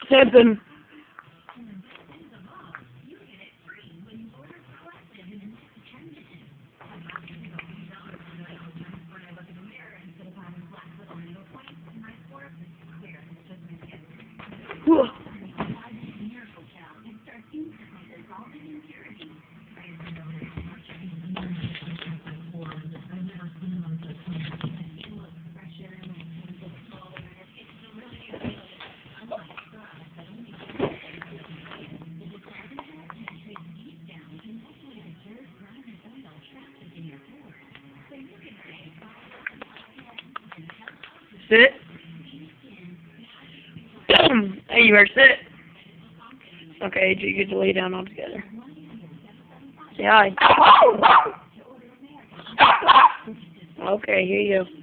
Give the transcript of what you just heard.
Sampson. Sit. Hey, you better sit. Okay, you get to lay down all together. Say hi. Okay, here you go.